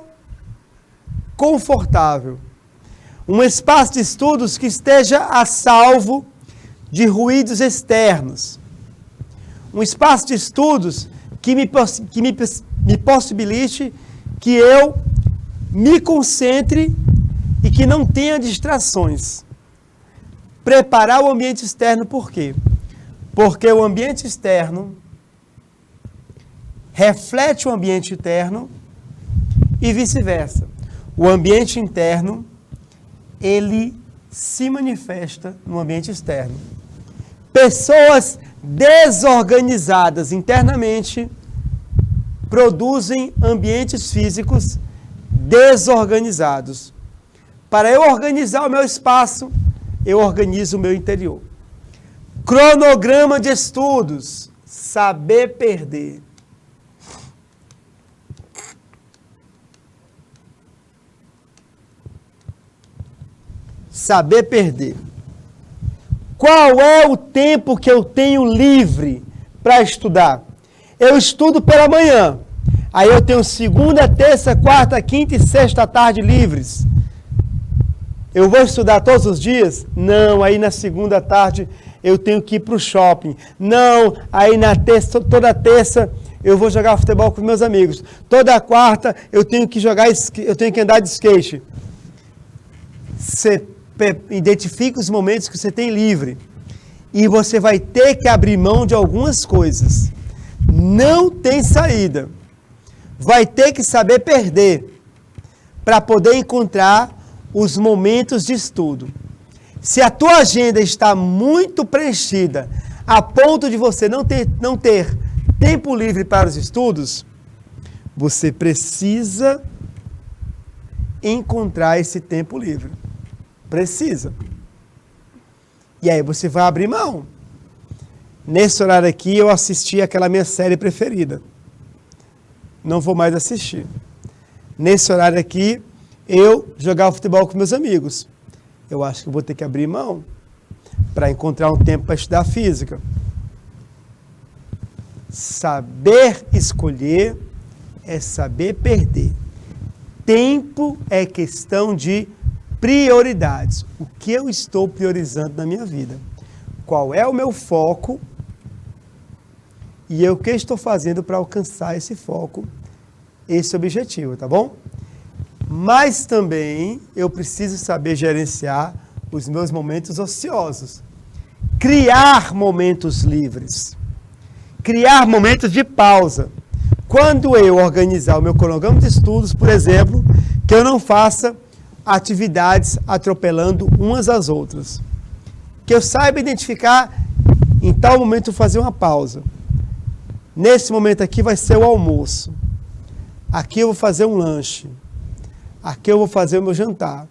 confortável. Um espaço de estudos que esteja a salvo de ruídos externos. Um espaço de estudos que me possibilite que eu me concentre e que não tenha distrações. Preparar o ambiente externo por quê? Porque o ambiente externo reflete o ambiente interno e vice-versa. O ambiente interno, ele se manifesta no ambiente externo. Pessoas desorganizadas internamente produzem ambientes físicos desorganizados. Para eu organizar o meu espaço, eu organizo o meu interior. Cronograma de estudos, saber perder. Saber perder. Qual é o tempo que eu tenho livre para estudar? Eu estudo pela manhã. Aí eu tenho segunda, terça, quarta, quinta e sexta tarde livres. Eu vou estudar todos os dias? Não, aí na segunda tarde eu tenho que ir para o shopping. Não, aí na terça, toda terça eu vou jogar futebol com meus amigos. Toda quarta eu tenho que andar de skate. Você identifica os momentos que você tem livre. E você vai ter que abrir mão de algumas coisas. Não tem saída. Vai ter que saber perder para poder encontrar os momentos de estudo. Se a tua agenda está muito preenchida, a ponto de você não ter tempo livre para os estudos, você precisa encontrar esse tempo livre. Precisa. E aí você vai abrir mão. Nesse horário aqui eu assisti aquela minha série preferida. Não vou mais assistir. Nesse horário aqui eu jogava futebol com meus amigos. Eu acho que eu vou ter que abrir mão para encontrar um tempo para estudar física. Saber escolher é saber perder. Tempo é questão de prioridades. O que eu estou priorizando na minha vida? Qual é o meu foco? E o que estou fazendo para alcançar esse foco, esse objetivo, tá bom? Mas também eu preciso saber gerenciar os meus momentos ociosos. Criar momentos livres. Criar momentos de pausa. Quando eu organizar o meu cronograma de estudos, por exemplo, que eu não faça atividades atropelando umas às outras. Que eu saiba identificar, em tal momento, fazer uma pausa. Nesse momento aqui vai ser o almoço. Aqui eu vou fazer um lanche. Aqui eu vou fazer o meu jantar.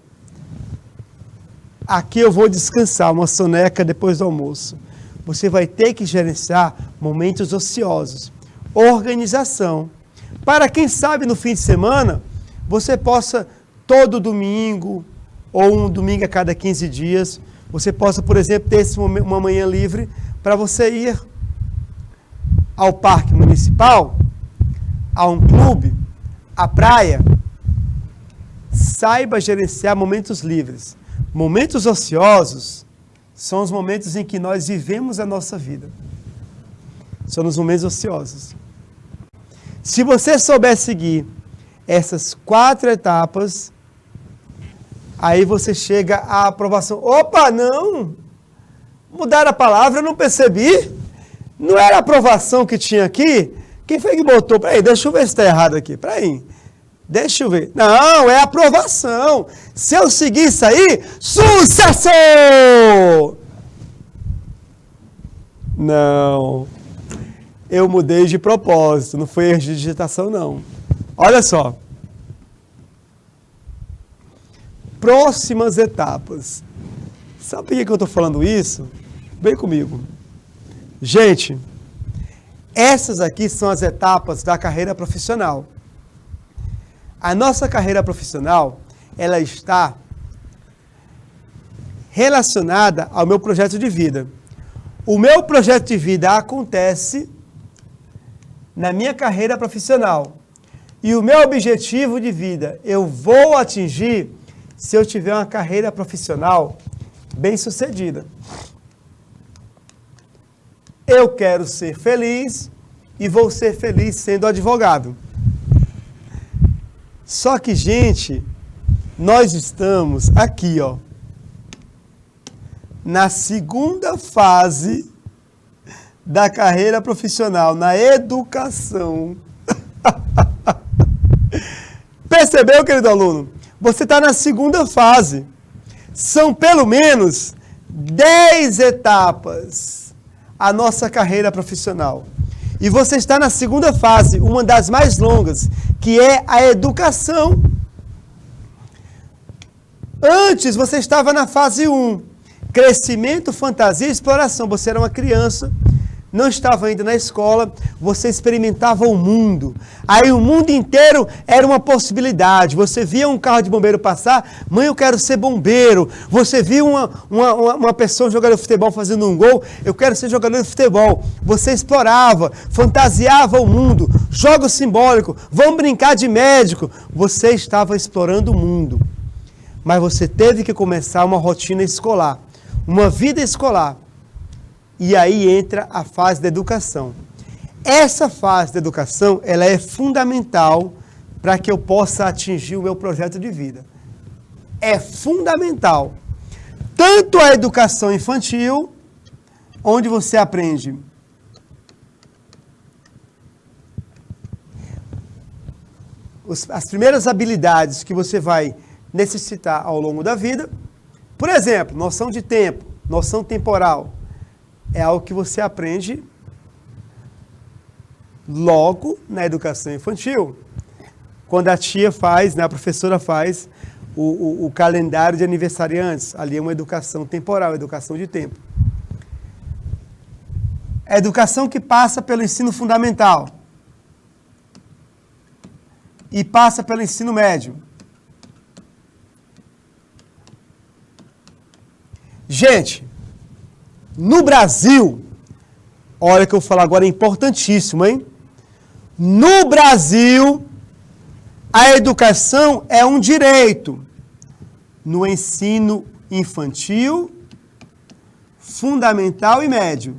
Aqui eu vou descansar, uma soneca depois do almoço. Você vai ter que gerenciar momentos ociosos. Organização. Para quem sabe no fim de semana, você possa, todo domingo, ou um domingo a cada 15 dias, você possa, por exemplo, ter uma manhã livre para você ir ao parque municipal, a um clube, à praia. Saiba gerenciar momentos livres. Momentos ociosos são os momentos em que nós vivemos a nossa vida. São os momentos ociosos. Se você souber seguir essas 4 etapas, aí você chega à aprovação. Opa, não! Mudaram a palavra, eu não percebi. Não era a aprovação que tinha aqui? Quem foi que botou? Peraí, deixa eu ver se está errado aqui. Peraí. Deixa eu ver. Não, é aprovação. Se eu seguir isso aí, sucesso! Não. Eu mudei de propósito, não foi erro de digitação, não. Olha só. Próximas etapas. Sabe por que eu estou falando isso? Vem comigo. Gente, essas aqui são as etapas da carreira profissional. A nossa carreira profissional, ela está relacionada ao meu projeto de vida. O meu projeto de vida acontece na minha carreira profissional. E o meu objetivo de vida eu vou atingir se eu tiver uma carreira profissional bem-sucedida. Eu quero ser feliz e vou ser feliz sendo advogado. Só que, gente, nós estamos aqui, ó, na segunda fase da carreira profissional, na educação. Percebeu, querido aluno? Você está na segunda fase. São pelo menos 10 etapas a nossa carreira profissional. E você está na segunda fase, uma das mais longas, que é a educação. Antes você estava na fase 1, Crescimento, fantasia e exploração. Você era uma criança, não estava ainda na escola, você experimentava o mundo. Aí o mundo inteiro era uma possibilidade. Você via um carro de bombeiro passar, mãe, eu quero ser bombeiro. Você via uma pessoa jogando futebol fazendo um gol, eu quero ser jogador de futebol. Você explorava, fantasiava o mundo. Jogo simbólico, vamos brincar de médico. Você estava explorando o mundo. Mas você teve que começar uma rotina escolar, uma vida escolar. E aí entra a fase da educação. Essa fase da educação, ela é fundamental para que eu possa atingir o meu projeto de vida. É fundamental. Tanto a educação infantil, onde você aprende as primeiras habilidades que você vai necessitar ao longo da vida. Por exemplo, noção de tempo, noção temporal. É algo que você aprende logo na educação infantil. Quando a tia faz, né, a professora faz o calendário de aniversariantes. Ali é uma educação temporal, educação de tempo. A educação que passa pelo ensino fundamental e passa pelo ensino médio. Gente, no Brasil, olha o que eu vou falar agora, é importantíssimo, hein? No Brasil, a educação é um direito. No ensino infantil, fundamental e médio.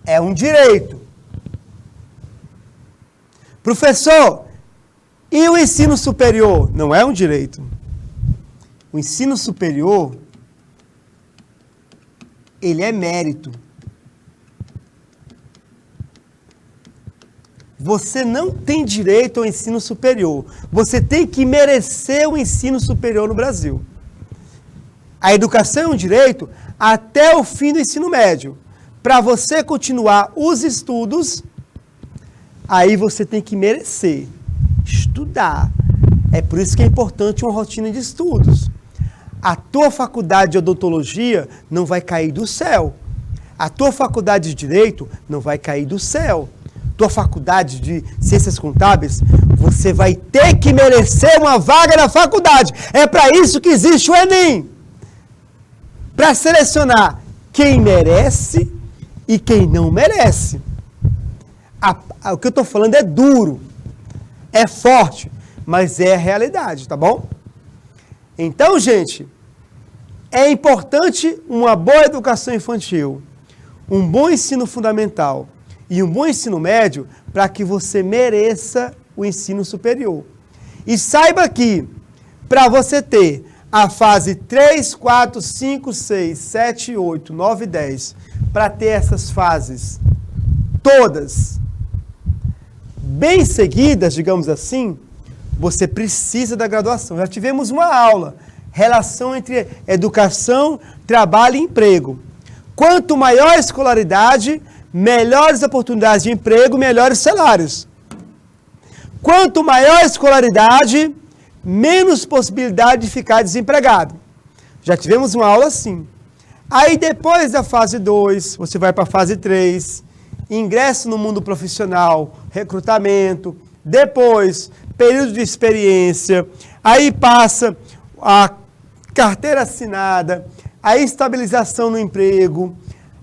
É um direito. Professor, e o ensino superior? Não é um direito. O ensino superior, ele é mérito. Você não tem direito ao ensino superior. Você tem que merecer o ensino superior no Brasil. A educação é um direito até o fim do ensino médio. Para você continuar os estudos, aí você tem que merecer, estudar. É por isso que é importante uma rotina de estudos. A tua faculdade de odontologia não vai cair do céu. A tua faculdade de direito não vai cair do céu. Tua faculdade de ciências contábeis, você vai ter que merecer uma vaga na faculdade. É para isso que existe o Enem. Para selecionar quem merece e quem não merece. O que eu estou falando é duro, é forte, mas é a realidade, tá bom? Então, gente, é importante uma boa educação infantil, um bom ensino fundamental e um bom ensino médio para que você mereça o ensino superior. E saiba que, para você ter a fase 3, 4, 5, 6, 7, 8, 9 e 10, para ter essas fases todas bem seguidas, digamos assim, você precisa da graduação. Já tivemos uma aula, relação entre educação, trabalho e emprego. Quanto maior a escolaridade, melhores oportunidades de emprego, melhores salários. Quanto maior a escolaridade, menos possibilidade de ficar desempregado. Já tivemos uma aula assim. Aí depois da fase 2, você vai para a fase 3, ingresso no mundo profissional, recrutamento, depois período de experiência, aí passa a carteira assinada, a estabilização no emprego,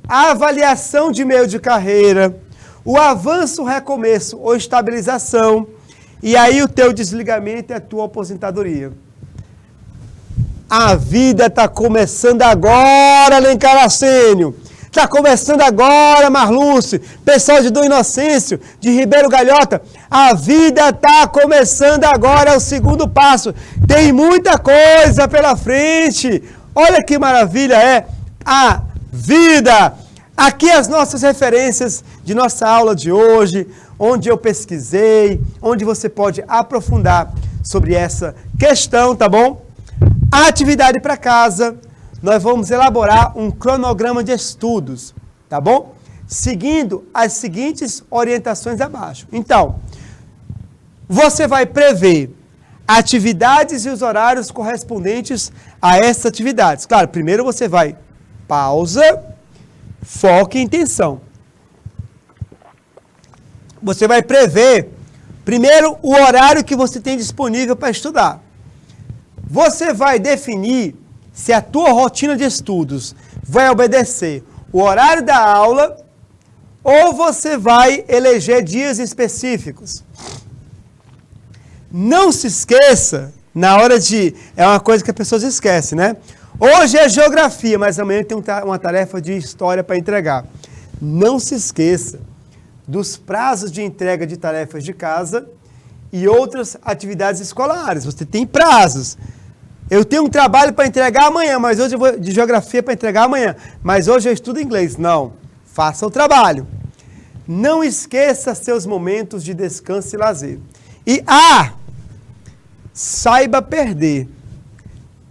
a avaliação de meio de carreira, o avanço, recomeço ou estabilização, e aí o teu desligamento e a tua aposentadoria. A vida está começando agora, Alencar Arsênio. Está começando agora, Marlúcio, pessoal de Dom Inocêncio, de Ribeiro Galhota. A vida está começando agora, é o segundo passo. Tem muita coisa pela frente. Olha que maravilha é a vida. Aqui as nossas referências de nossa aula de hoje, onde eu pesquisei, onde você pode aprofundar sobre essa questão, tá bom? A atividade para casa. Nós vamos elaborar um cronograma de estudos, tá bom? Seguindo as seguintes orientações abaixo. Então, você vai prever atividades e os horários correspondentes a essas atividades. Claro, primeiro você vai pausa, foco e intenção. Você vai prever, primeiro, o horário que você tem disponível para estudar. Você vai definir se a tua rotina de estudos vai obedecer o horário da aula ou você vai eleger dias específicos. Não se esqueça, na hora de... É uma coisa que as pessoas esquecem, né? Hoje é geografia, mas amanhã tem uma tarefa de história para entregar. Não se esqueça dos prazos de entrega de tarefas de casa e outras atividades escolares. Você tem prazos. Eu tenho um trabalho para entregar amanhã, mas hoje eu vou de geografia para entregar amanhã, mas hoje eu estudo inglês. Não, faça o trabalho. Não esqueça seus momentos de descanso e lazer. E saiba perder.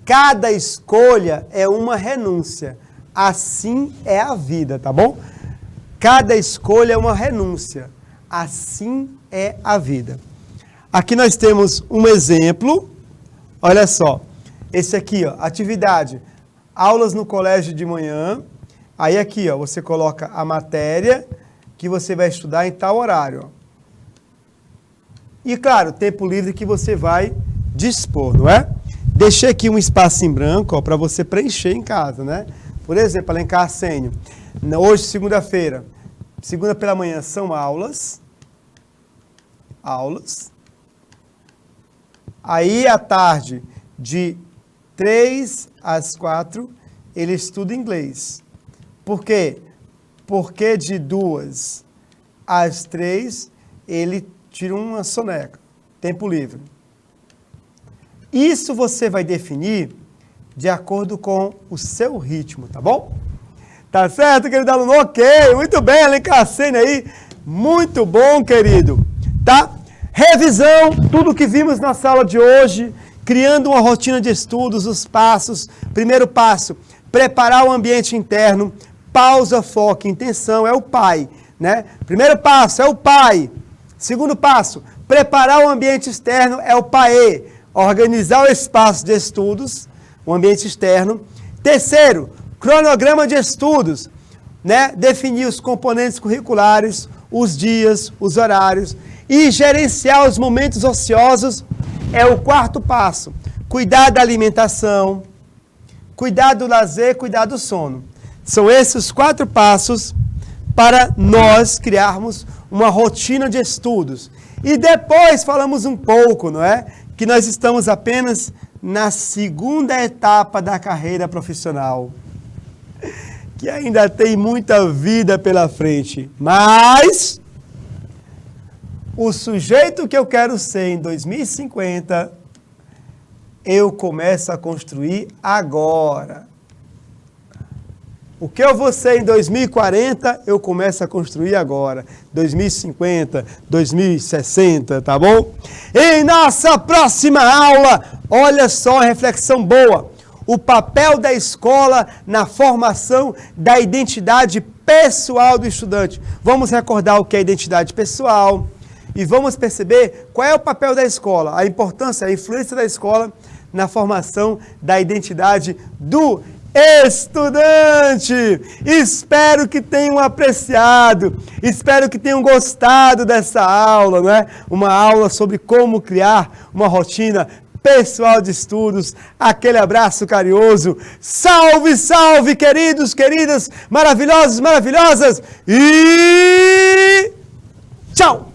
Cada escolha é uma renúncia. Assim é a vida, tá bom? Cada escolha é uma renúncia. Assim é a vida. Aqui nós temos um exemplo. Olha só. Esse aqui, ó, atividade. Aulas no colégio de manhã. Aí aqui, ó, você coloca a matéria que você vai estudar em tal horário. Ó. E, claro, tempo livre que você vai dispor, não é? Deixei aqui um espaço em branco para você preencher em casa, né? Por exemplo, Alencar Arsênio. Hoje, segunda-feira. Segunda pela manhã são aulas. Aí, à tarde, de 3 às 4, ele estuda inglês. Por quê? Porque de 2 às 3, ele tira uma soneca. Tempo livre. Isso você vai definir de acordo com o seu ritmo, tá bom? Tá certo, querido aluno? Ok, muito bem, Alencar Arsênio aí. Muito bom, querido. Tá? Revisão, tudo que vimos na sala de hoje, criando uma rotina de estudos, os passos. Primeiro passo, preparar o ambiente interno. Pausa, foco, intenção, é o pai, né? Primeiro passo, é o pai. Segundo passo, preparar o ambiente externo, é o pai. Organizar o espaço de estudos, o ambiente externo. Terceiro, cronograma de estudos, né? Definir os componentes curriculares, os dias, os horários e gerenciar os momentos ociosos é o quarto passo. Cuidar da alimentação, cuidar do lazer, cuidar do sono. São esses os 4 passos para nós criarmos uma rotina de estudos. E depois falamos um pouco, não é? Que nós estamos apenas na segunda etapa da carreira profissional. Que ainda tem muita vida pela frente. Mas o sujeito que eu quero ser em 2050, eu começo a construir agora. O que eu vou ser em 2040, eu começo a construir agora. 2050, 2060, tá bom? Em nossa próxima aula, olha só a reflexão boa. O papel da escola na formação da identidade pessoal do estudante. Vamos recordar o que é identidade pessoal e vamos perceber qual é o papel da escola, a importância, a influência da escola na formação da identidade do estudante. Espero que tenham apreciado, espero que tenham gostado dessa aula, não é? Uma aula sobre como criar uma rotina pessoal de estudos. Aquele abraço carinhoso. Salve, salve, queridos, queridas, maravilhosos, maravilhosas e tchau!